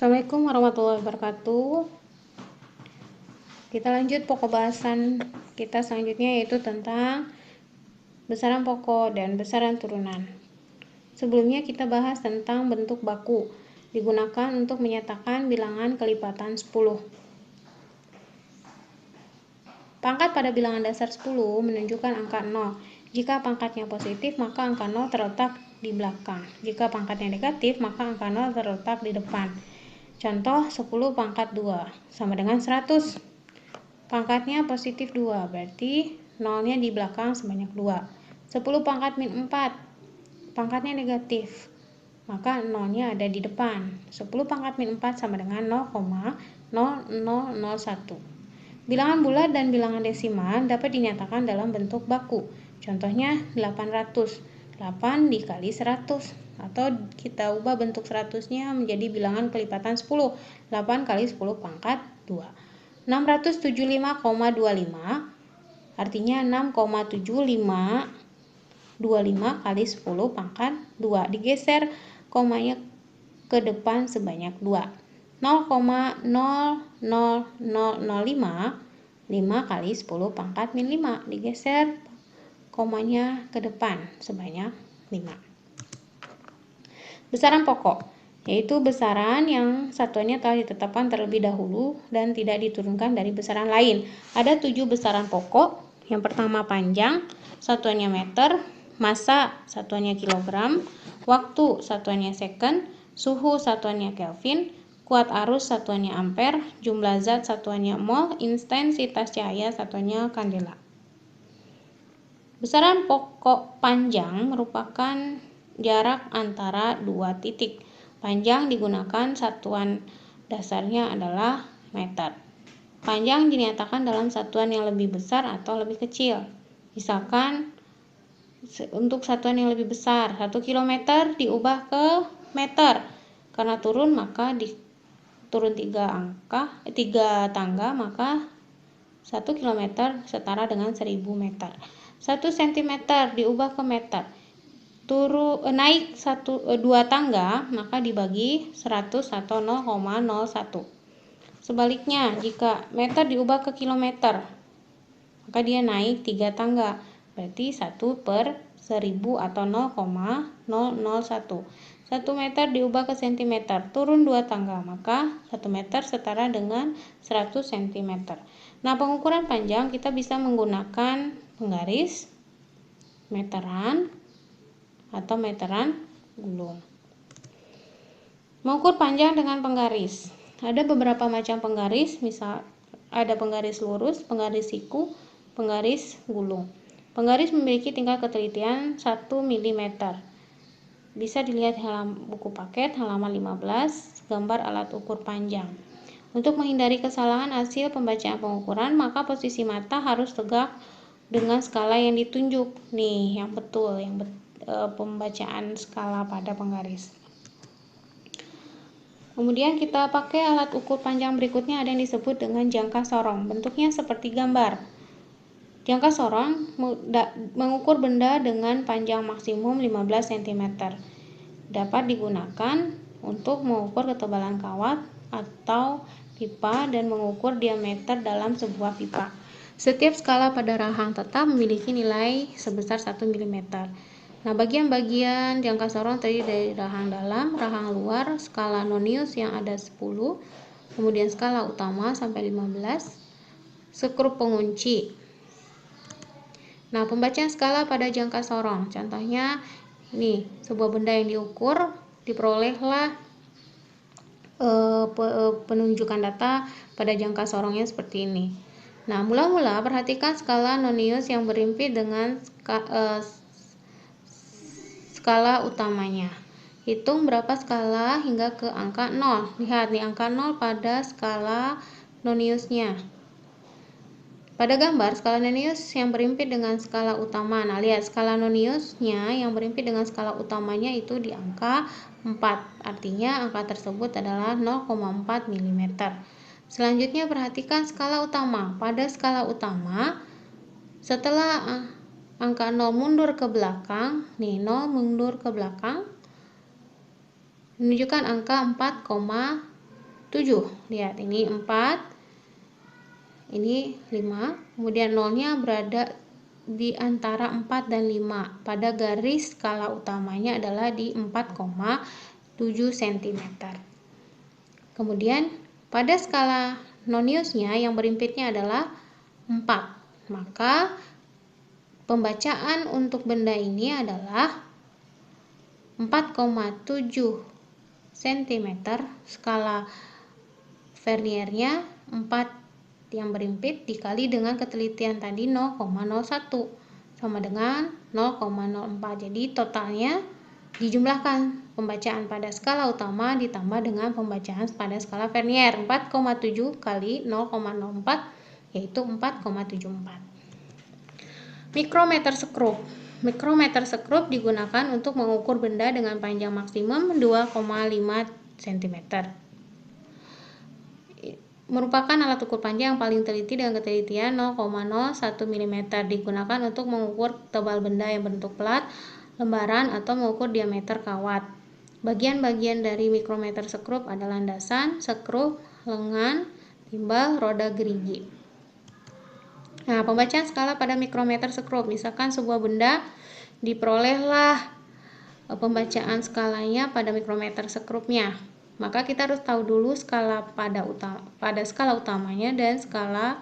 Assalamualaikum warahmatullahi wabarakatuh. Kita lanjut pokok bahasan kita selanjutnya, yaitu tentang besaran pokok dan besaran turunan. Sebelumnya kita bahas tentang bentuk baku, digunakan untuk menyatakan bilangan kelipatan 10. Pangkat pada bilangan dasar 10 menunjukkan angka 0. Jika pangkatnya positif, maka angka 0 terletak di belakang. Jika pangkatnya negatif, maka angka 0 terletak di depan. Contoh 10 pangkat 2 sama dengan 100. Pangkatnya positif 2, berarti 0-nya di belakang sebanyak 2. 10 pangkat min 4, pangkatnya negatif, maka 0-nya ada di depan. 10 pangkat min 4 sama dengan 0,0001. Bilangan bulat dan bilangan desimal dapat dinyatakan dalam bentuk baku. Contohnya 800. 8 dikali 100. Atau kita ubah bentuk 100-nya menjadi bilangan kelipatan 10. 8 kali 10 pangkat 2. 675,25 artinya 6,7525 kali 10 pangkat 2. Digeser komanya ke depan sebanyak 2. 0,00005 5 kali 10 pangkat min 5. Digeser komanya ke depan sebanyak 5. Besaran pokok, yaitu besaran yang satuannya telah ditetapkan terlebih dahulu dan tidak diturunkan dari besaran lain. Ada 7 besaran pokok. Yang pertama panjang, satuannya meter, massa satuannya kilogram, waktu satuannya second, suhu satuannya Kelvin, kuat arus satuannya ampere, jumlah zat satuannya mol, intensitas cahaya satuannya kandela. Besaran pokok panjang merupakan jarak antara dua titik. Panjang digunakan satuan dasarnya adalah meter. Panjang dinyatakan dalam satuan yang lebih besar atau lebih kecil. Misalkan untuk satuan yang lebih besar, 1 km diubah ke meter. Karena turun maka turun 3 tangga, maka 1 km setara dengan 1000 meter. 1 cm diubah ke meter. Naik 2 tangga, maka dibagi 100 atau 0,01. Sebaliknya, jika meter diubah ke kilometer, maka dia naik 3 tangga, berarti 1/1000 atau 0,001. 1 meter diubah ke cm, turun 2 tangga, maka 1 meter setara dengan 100 cm. Nah, pengukuran panjang kita bisa menggunakan penggaris, meteran, atau meteran gulung. Mengukur panjang dengan penggaris. Ada beberapa macam penggaris, misal ada penggaris lurus, penggaris siku, penggaris gulung. Penggaris memiliki tingkat ketelitian 1 mm. Bisa dilihat dalam buku paket halaman 15, gambar alat ukur panjang. Untuk menghindari kesalahan hasil pembacaan pengukuran, maka posisi mata harus tegak dengan skala yang ditunjuk. Nih, yang betul, pembacaan skala pada penggaris. Kemudian kita pakai alat ukur panjang berikutnya, ada yang disebut dengan jangka sorong. Bentuknya seperti gambar. Jangka sorong mengukur benda dengan panjang maksimum 15 cm. Dapat digunakan untuk mengukur ketebalan kawat atau pipa dan mengukur diameter dalam sebuah pipa. Setiap skala pada rahang tetap memiliki nilai sebesar 1 mm. Nah, bagian-bagian jangka sorong terdiri dari rahang dalam, rahang luar, skala nonius yang ada 10, kemudian skala utama sampai 15, skrup pengunci. Nah, pembacaan skala pada jangka sorong, contohnya ini sebuah benda yang diukur, diperolehlah penunjukan data pada jangka sorongnya seperti ini. Nah, mula-mula perhatikan skala nonius yang berimpit dengan skala utamanya. Hitung berapa skala hingga ke angka 0. Lihat nih angka 0 pada skala noniusnya. Pada gambar, skala nonius yang berimpit dengan skala utama. Nah, lihat skala noniusnya yang berimpit dengan skala utamanya itu di angka 4. Artinya angka tersebut adalah 0,4 mm. Selanjutnya perhatikan skala utama. Pada skala utama, setelah angka 0 mundur ke belakang, nih 0 mundur ke belakang, menunjukkan angka 4,4 Lihat, ini 4, ini 5, kemudian nolnya berada di antara 4 dan 5. Pada garis skala utamanya adalah di 4,7 cm. Kemudian pada skala noniusnya yang berimpitnya adalah 4. Maka pembacaan untuk benda ini adalah 4,7 cm, skala Verniernya 4 yang berimpit dikali dengan ketelitian tadi 0,01 sama dengan 0,04. Jadi totalnya dijumlahkan pembacaan pada skala utama ditambah dengan pembacaan pada skala Vernier. 4,7 kali 0,04 yaitu 4,74. Mikrometer skrup. Mikrometer skrup digunakan untuk mengukur benda dengan panjang maksimum 2,5 cm. Merupakan alat ukur panjang yang paling teliti dengan ketelitian 0,01 mm. Digunakan untuk mengukur tebal benda yang bentuk plat, lembaran, atau mengukur diameter kawat. Bagian-bagian dari mikrometer skrup adalah landasan, skrup, lengan, timbal, roda gerigi. Nah, pembacaan skala pada mikrometer skrup. Misalkan sebuah benda diperolehlah pembacaan skalanya pada mikrometer skrupnya. Maka kita harus tahu dulu skala pada skala utamanya dan skala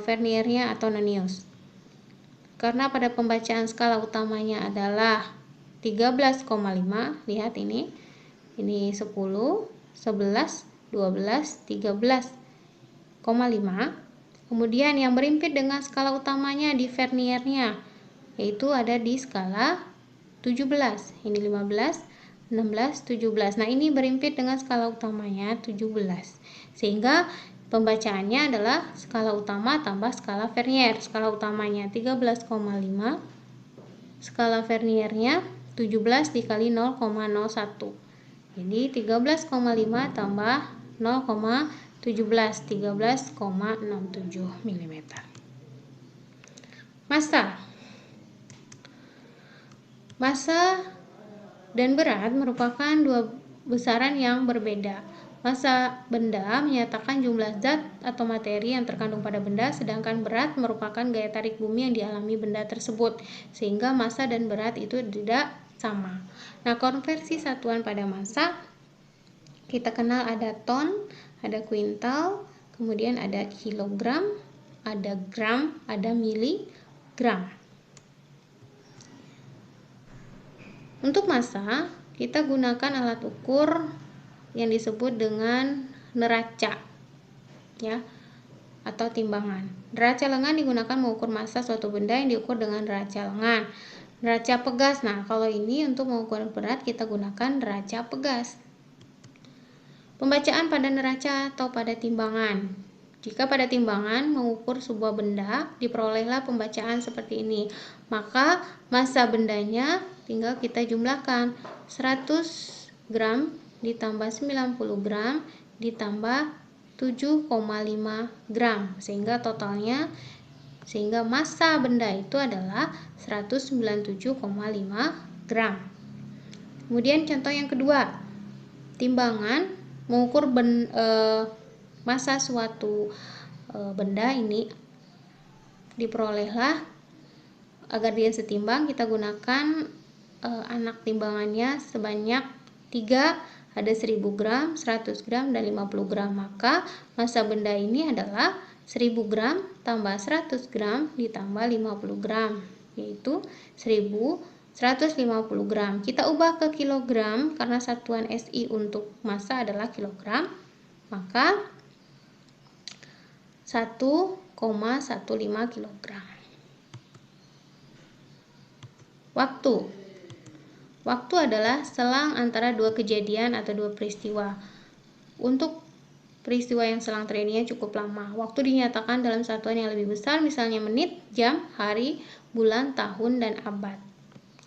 Verniernya atau nonius. Karena pada pembacaan skala utamanya adalah 13,5, lihat ini 10, 11, 12, 13,5. Kemudian yang berimpit dengan skala utamanya di Verniernya yaitu ada di skala 17, ini 15, 16, 17. Nah, ini berimpit dengan skala utamanya 17. Sehingga pembacaannya adalah skala utama tambah skala Vernier. Skala utamanya 13,5, skala Verniernya 17 dikali 0,01. Jadi 13,5 tambah 0,17, 13,67 mm. Massa dan berat merupakan dua besaran yang berbeda. Massa benda menyatakan jumlah zat atau materi yang terkandung pada benda, sedangkan berat merupakan gaya tarik bumi yang dialami benda tersebut, sehingga massa dan berat itu tidak sama. Nah, konversi satuan pada massa kita kenal ada ton, ada kuintal, kemudian ada kilogram, ada gram, ada miligram. Untuk massa, kita gunakan alat ukur yang disebut dengan neraca, ya, atau timbangan. Neraca lengan digunakan mengukur massa suatu benda yang diukur dengan neraca lengan. Neraca pegas, nah kalau ini untuk mengukur berat kita gunakan neraca pegas. Pembacaan pada neraca atau pada timbangan. Jika pada timbangan mengukur sebuah benda, diperolehlah pembacaan seperti ini. Maka massa bendanya tinggal kita jumlahkan 100 gram ditambah 90 gram ditambah 7,5 gram sehingga massa benda itu adalah 197,5 gram. Kemudian contoh yang kedua, timbangan mengukur massa suatu benda ini diperolehlah agar dia setimbang kita gunakan anak timbangannya sebanyak 3, ada 1000 gram, 100 gram, dan 50 gram. Maka massa benda ini adalah 1000 gram tambah 100 gram ditambah 50 gram, yaitu 1150 gram. Kita ubah ke kilogram karena satuan SI untuk massa adalah kilogram, maka 1,15 kilogram. Waktu adalah selang antara dua kejadian atau dua peristiwa. Untuk peristiwa yang selang terjadinya cukup lama, waktu dinyatakan dalam satuan yang lebih besar, misalnya menit, jam, hari, bulan, tahun, dan abad.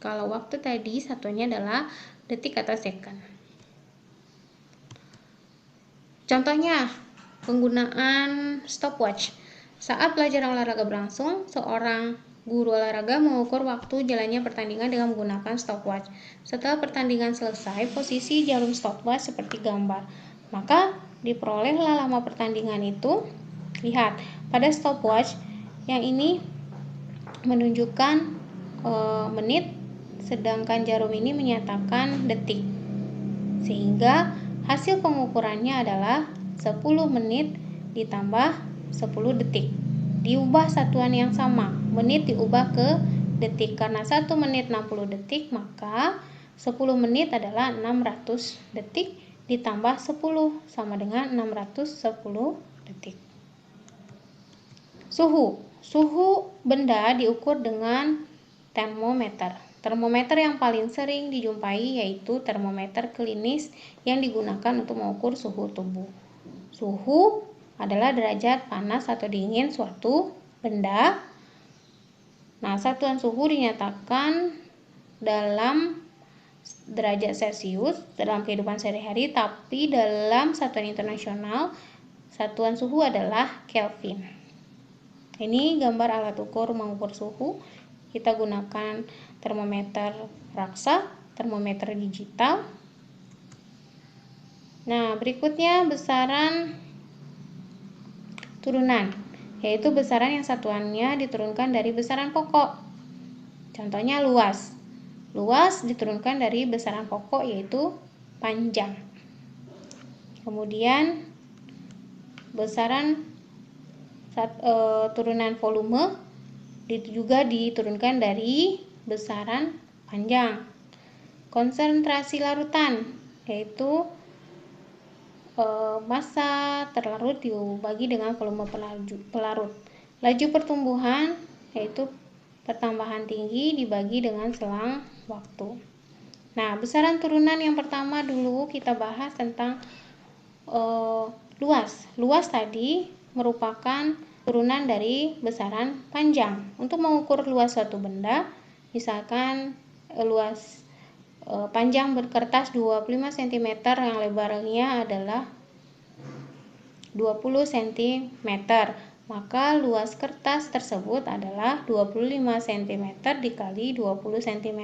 Kalau waktu tadi satuannya adalah detik atau second. Contohnya, penggunaan stopwatch. Saat pelajaran olahraga berlangsung, seorang guru olahraga mengukur waktu jalannya pertandingan dengan menggunakan stopwatch. Setelah pertandingan selesai, posisi jarum stopwatch seperti gambar. Maka diperolehlah lama pertandingan itu. Lihat, pada stopwatch yang ini menunjukkan menit, sedangkan jarum ini menyatakan detik. Sehingga hasil pengukurannya adalah 10 menit ditambah 10 detik. Diubah satuan yang sama, menit diubah ke detik. Karena 1 menit 60 detik, maka 10 menit adalah 600 detik ditambah 10 sama dengan 610 detik. Suhu benda diukur dengan termometer. Termometer yang paling sering dijumpai yaitu termometer klinis yang digunakan untuk mengukur suhu tubuh. Suhu adalah derajat panas atau dingin suatu benda. Nah, satuan suhu dinyatakan dalam derajat Celcius dalam kehidupan sehari-hari, tapi dalam satuan internasional satuan suhu adalah Kelvin. Ini gambar alat ukur mengukur suhu. Kita gunakan termometer raksa, termometer digital. Nah, berikutnya besaran turunan, yaitu besaran yang satuannya diturunkan dari besaran pokok. Contohnya luas. Luas diturunkan dari besaran pokok yaitu panjang. Kemudian besaran turunan volume juga diturunkan dari besaran panjang. Konsentrasi larutan, yaitu massa terlarut dibagi dengan volume pelarut. Laju pertumbuhan, yaitu pertambahan tinggi dibagi dengan selang waktu. Nah, besaran turunan yang pertama dulu kita bahas tentang luas. Luas tadi merupakan turunan dari besaran panjang. Untuk mengukur luas suatu benda, misalkan luas panjang berkertas 25 cm yang lebarnya adalah 20 cm, maka luas kertas tersebut adalah 25 cm dikali 20 cm,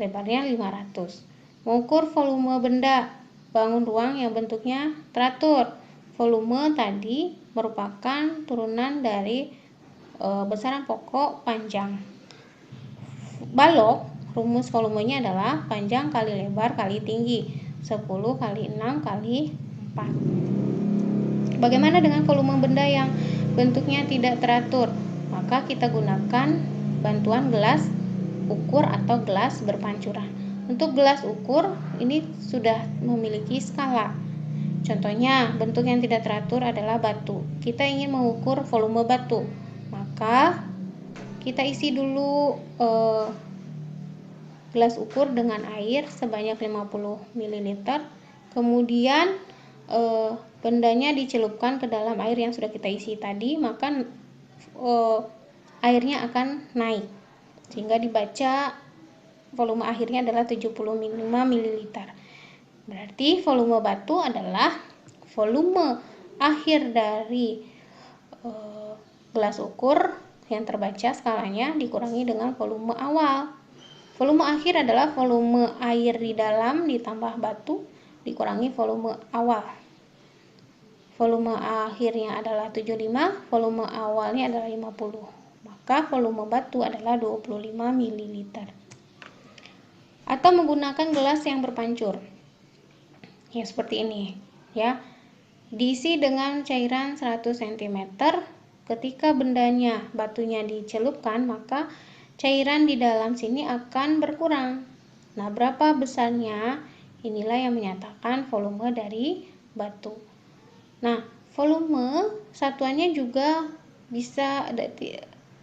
lebarnya 500. Mengukur volume benda, bangun ruang yang bentuknya teratur. Volume tadi merupakan turunan dari besaran pokok panjang. Balok, rumus volumenya adalah panjang kali lebar kali tinggi, 10 kali 6 kali 4. Bagaimana dengan volume benda yang bentuknya tidak teratur? Maka kita gunakan bantuan gelas ukur atau gelas berpancuran. Untuk gelas ukur ini sudah memiliki skala. Contohnya, bentuk yang tidak teratur adalah batu. Kita ingin mengukur volume batu, maka kita isi dulu gelas ukur dengan air sebanyak 50 ml. Kemudian bendanya dicelupkan ke dalam air yang sudah kita isi tadi, maka airnya akan naik sehingga dibaca volume akhirnya adalah 75 ml. Berarti volume batu adalah volume akhir dari gelas ukur yang terbaca skalanya dikurangi dengan volume awal. Volume akhir adalah volume air di dalam ditambah batu dikurangi volume awal. Volume akhirnya adalah 75, volume awalnya adalah 50. Maka volume batu adalah 25 ml. Atau menggunakan gelas yang berpancur. Ya, seperti ini, ya. Diisi dengan cairan 100 cm. Ketika bendanya, batunya dicelupkan, maka cairan di dalam sini akan berkurang. Nah, berapa besarnya? Inilah yang menyatakan volume dari batu. Nah, volume satuannya juga bisa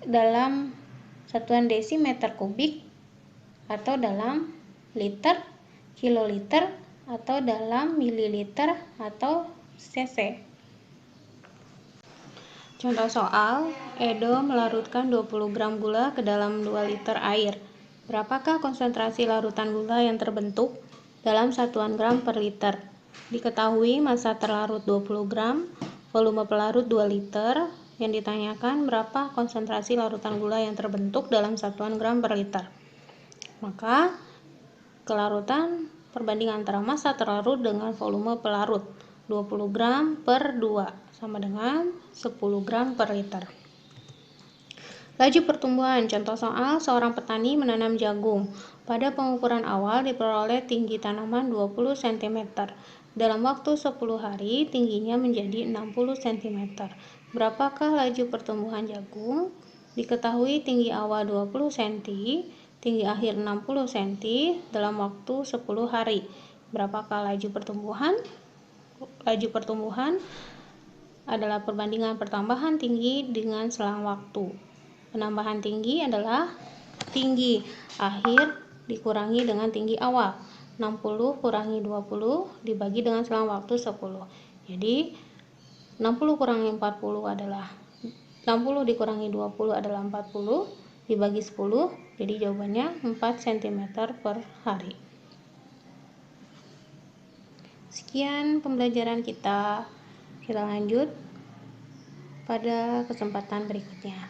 dalam satuan desimeter kubik, atau dalam liter, kiloliter, atau dalam mililiter atau cc. Contoh soal, Edo melarutkan 20 gram gula ke dalam 2 liter air. Berapakah konsentrasi larutan gula yang terbentuk dalam satuan gram per liter? Diketahui massa terlarut 20 gram, volume pelarut 2 liter. Yang ditanyakan berapa konsentrasi larutan gula yang terbentuk dalam satuan gram per liter. Maka kelarutan perbandingan antara massa terlarut dengan volume pelarut. 20 gram per 2 sama dengan 10 gram per liter. Laju pertumbuhan. Contoh soal, seorang petani menanam jagung. Pada pengukuran awal diperoleh tinggi tanaman 20 cm. Dalam waktu 10 hari, tingginya menjadi 60 cm. Berapakah laju pertumbuhan jagung? Diketahui tinggi awal 20 cm, tinggi akhir 60 cm dalam waktu 10 hari. Berapakah laju pertumbuhan? Laju pertumbuhan adalah perbandingan pertambahan tinggi dengan selang waktu. Penambahan tinggi adalah tinggi akhir dikurangi dengan tinggi awal. 60 kurangi 20 dibagi dengan selang waktu 10. Jadi 60 kurangi 40 adalah 60 dikurangi 20 adalah 40 dibagi 10. Jadi jawabannya 4 cm per hari. Sekian pembelajaran kita. Kita lanjut pada kesempatan berikutnya.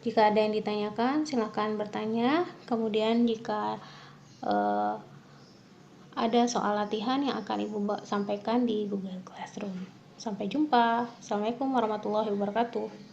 Jika ada yang ditanyakan, silakan bertanya. Kemudian jika ada soal latihan yang akan Ibu sampaikan di Google Classroom. Sampai jumpa. Assalamualaikum warahmatullahi wabarakatuh.